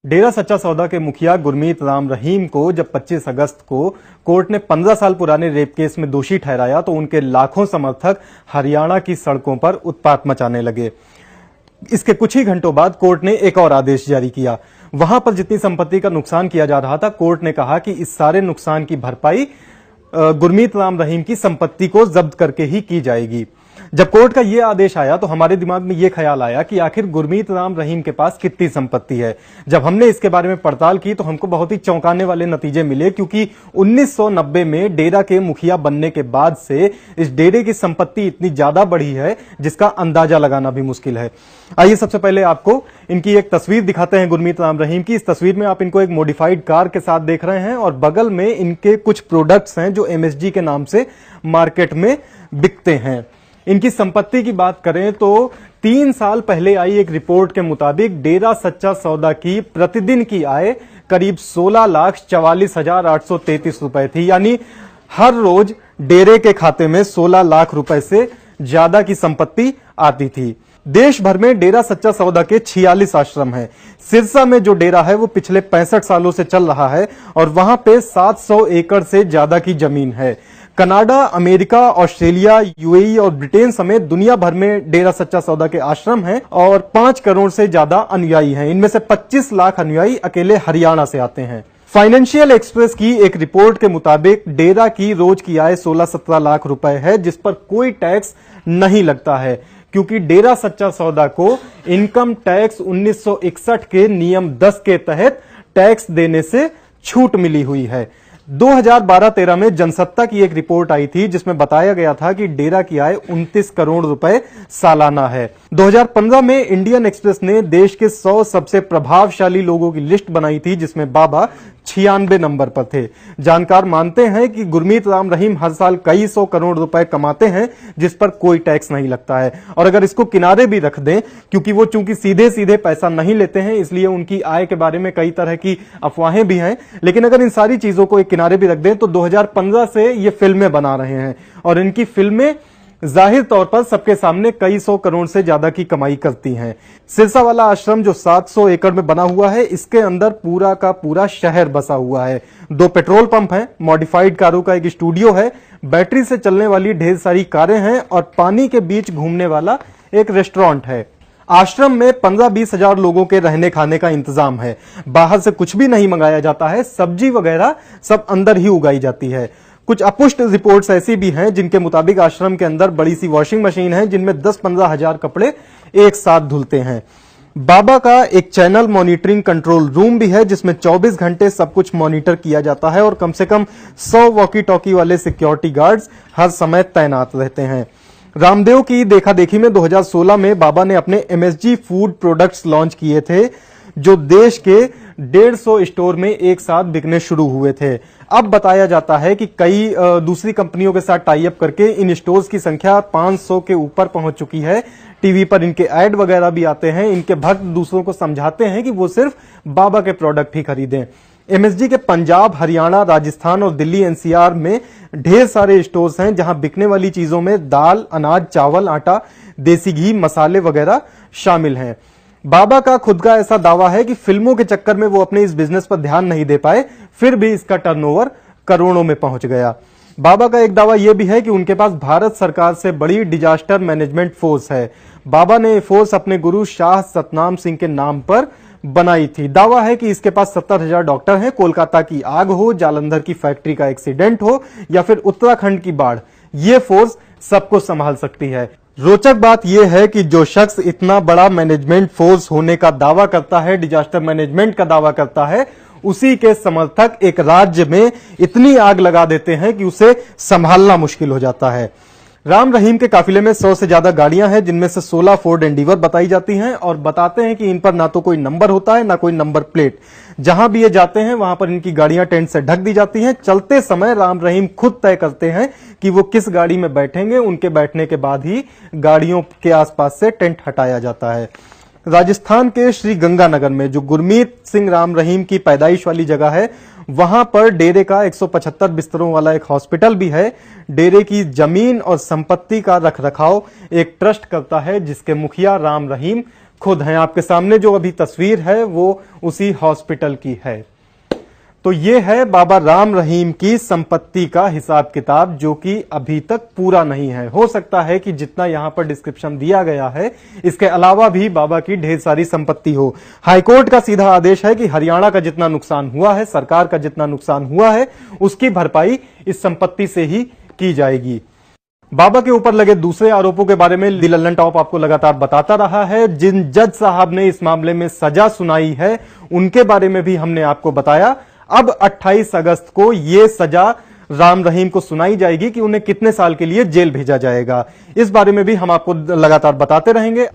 डेरा सच्चा सौदा के मुखिया गुरमीत राम रहीम को जब 25 अगस्त को कोर्ट ने 15 साल पुराने रेप केस में दोषी ठहराया तो उनके लाखों समर्थक हरियाणा की सड़कों पर उत्पात मचाने लगे। इसके कुछ ही घंटों बाद कोर्ट ने एक और आदेश जारी किया। वहां पर जितनी संपत्ति का नुकसान किया जा रहा था, कोर्ट ने कहा कि इस सारे नुकसान की भरपाई गुरमीत राम रहीम की संपत्ति को जब्त करके ही की जाएगी। जब कोर्ट का यह आदेश आया तो हमारे दिमाग में यह ख्याल आया कि आखिर गुरमीत राम रहीम के पास कितनी संपत्ति है। जब हमने इसके बारे में पड़ताल की तो हमको बहुत ही चौंकाने वाले नतीजे मिले, क्योंकि 1990 में डेरा के मुखिया बनने के बाद से इस डेरे की संपत्ति इतनी ज्यादा बढ़ी है जिसका अंदाजा लगाना भी मुश्किल है। आइए सबसे पहले आपको इनकी एक तस्वीर दिखाते हैं गुरमीत राम रहीम की। इस तस्वीर में आप इनको एक मॉडिफाइड कार के साथ देख रहे हैं और बगल में इनके कुछ प्रोडक्ट्स हैं जो MSG के नाम से मार्केट में बिकते हैं। इनकी संपत्ति की बात करें तो 3 साल पहले आई एक रिपोर्ट के मुताबिक डेरा सच्चा सौदा की प्रतिदिन की आय करीब 16,44,833 रुपए थी। यानी हर रोज डेरे के खाते में 16 लाख रुपए से ज्यादा की संपत्ति आती थी। देश भर में डेरा सच्चा सौदा के 46 आश्रम हैं। सिरसा में जो डेरा है वो पिछले 65 सालों से चल रहा है और वहां पे 700 एकड़ से ज्यादा की जमीन है। कनाडा, अमेरिका, ऑस्ट्रेलिया, UAE और ब्रिटेन समेत दुनिया भर में डेरा सच्चा सौदा के आश्रम हैं और 5 करोड़ से ज्यादा अनुयायी हैं। इनमें से 25 लाख अनुयायी अकेले हरियाणा से आते हैं। फाइनेंशियल एक्सप्रेस की एक रिपोर्ट के मुताबिक डेरा की रोज की आय 16-17 लाख रुपए है, जिस पर कोई टैक्स नहीं लगता है, क्योंकि डेरा सच्चा सौदा को इनकम टैक्स 1961 के नियम 10 के तहत टैक्स देने से छूट मिली हुई है। 2012-13 में जनसत्ता की एक रिपोर्ट आई थी जिसमें बताया गया था कि डेरा की आय 29 करोड़ रुपए सालाना है। 2015 में इंडियन एक्सप्रेस ने देश के 100 सबसे प्रभावशाली लोगों की लिस्ट बनाई थी जिसमें बाबा 96 नंबर पर थे। जानकार मानते हैं कि गुरमीत राम रहीम हर साल कई 100 करोड़ रुपए कमाते हैं जिस पर कोई टैक्स नहीं लगता है। और अगर इसको किनारे भी रख दें, क्योंकि वो चूंकि सीधे सीधे पैसा नहीं लेते हैं इसलिए उनकी आय के बारे में कई तरह की अफवाहें भी हैं, लेकिन अगर इन सारी चीजों को एक किनारे भी रख दें तो 2015 से ये फिल्में बना रहे हैं और इनकी फिल्में जाहिर तौर पर सबके सामने कई 100 करोड़ से ज्यादा की कमाई करती हैं। सिरसा वाला आश्रम जो 700 एकड़ में बना हुआ है, इसके अंदर पूरा का पूरा शहर बसा हुआ है। 2 पेट्रोल पंप हैं, मॉडिफाइड कारों का एक स्टूडियो है, बैटरी से चलने वाली ढेर सारी कारें हैं और पानी के बीच घूमने वाला एक रेस्टोरेंट है। आश्रम में 15-20 हजार लोगों के रहने खाने का इंतजाम है। बाहर से कुछ भी नहीं मंगाया जाता है, सब्जी वगैरह सब अंदर ही उगाई जाती है। कुछ अपुष्ट रिपोर्ट्स ऐसी भी हैं जिनके मुताबिक आश्रम के अंदर बड़ी सी वॉशिंग मशीन है जिनमें 10-15 हजार कपड़े एक साथ धुलते हैं। बाबा का एक चैनल मॉनिटरिंग कंट्रोल रूम भी है जिसमें 24 घंटे सब कुछ मॉनिटर किया जाता है और कम से कम 100 वॉकी टॉकी वाले सिक्योरिटी गार्ड्स हर समय तैनात रहते हैं। रामदेव की देखा देखी में 2016 में बाबा ने अपने MSG फूड प्रोडक्ट्स लॉन्च किए थे जो देश के 150 स्टोर में एक साथ बिकने शुरू हुए थे। अब बताया जाता है कि कई दूसरी कंपनियों के साथ टाई अप करके इन स्टोर्स की संख्या 500 के ऊपर पहुंच चुकी है। टीवी पर इनके ऐड वगैरह भी आते हैं। इनके भक्त दूसरों को समझाते हैं कि वो सिर्फ बाबा के प्रोडक्ट ही खरीदें। MSG के पंजाब, हरियाणा, राजस्थान और दिल्ली NCR में ढेर सारे स्टोर्स हैं जहां बिकने वाली चीजों में दाल, अनाज, चावल, आटा, देसी घी, मसाले वगैरह शामिल हैं। बाबा का खुद का ऐसा दावा है कि फिल्मों के चक्कर में वो अपने इस बिजनेस पर ध्यान नहीं दे पाए, फिर भी इसका टर्नओवर करोड़ों में पहुंच गया। बाबा का एक दावा यह भी है कि उनके पास भारत सरकार से बड़ी डिजास्टर मैनेजमेंट फोर्स है। बाबा ने ये फोर्स अपने गुरु शाह सतनाम सिंह के नाम पर बनाई थी। दावा है कि इसके पास 70,000 डॉक्टर हैं। कोलकाता की आग हो, जालंधर की फैक्ट्री का एक्सीडेंट हो या फिर उत्तराखंड की बाढ़, ये फोर्स सबको संभाल सकती है। रोचक बात यह है कि जो शख्स इतना बड़ा मैनेजमेंट फोर्स होने का दावा करता है, डिजास्टर मैनेजमेंट का दावा करता है, उसी के समर्थक एक राज्य में इतनी आग लगा देते हैं कि उसे संभालना मुश्किल हो जाता है। राम रहीम के काफिले में 100 से ज्यादा गाड़ियां हैं जिनमें से 16 फोर्ड एंडीवर बताई जाती हैं और बताते हैं कि इन पर ना तो कोई नंबर होता है ना कोई नंबर प्लेट। जहां भी ये जाते हैं वहां पर इनकी गाड़ियां टेंट से ढक दी जाती हैं। चलते समय राम रहीम खुद तय करते हैं कि वो किस गाड़ी में बैठेंगे। उनके बैठने के बाद ही गाड़ियों के आसपास से टेंट हटाया जाता है। राजस्थान के श्री गंगानगर में जो गुरमीत सिंह राम रहीम की पैदाइश वाली जगह है, वहां पर डेरे का 175 बिस्तरों वाला एक हॉस्पिटल भी है। डेरे की जमीन और संपत्ति का रखरखाव एक ट्रस्ट करता है जिसके मुखिया राम रहीम खुद हैं। आपके सामने जो अभी तस्वीर है वो उसी हॉस्पिटल की है। तो ये है बाबा राम रहीम की संपत्ति का हिसाब किताब, जो कि अभी तक पूरा नहीं है। हो सकता है कि जितना यहां पर डिस्क्रिप्शन दिया गया है, इसके अलावा भी बाबा की ढेर सारी संपत्ति हो। हाईकोर्ट का सीधा आदेश है कि हरियाणा का जितना नुकसान हुआ है, सरकार का जितना नुकसान हुआ है, उसकी भरपाई इस संपत्ति से ही की जाएगी। बाबा के ऊपर लगे दूसरे आरोपों के बारे में दी लल्लन टॉप आपको लगातार बताता रहा है। जिन जज साहब ने इस मामले में सजा सुनाई है, उनके बारे में भी हमने आपको बताया। अब 28 अगस्त को यह सजा राम रहीम को सुनाई जाएगी कि उन्हें कितने साल के लिए जेल भेजा जाएगा। इस बारे में भी हम आपको लगातार बताते रहेंगे।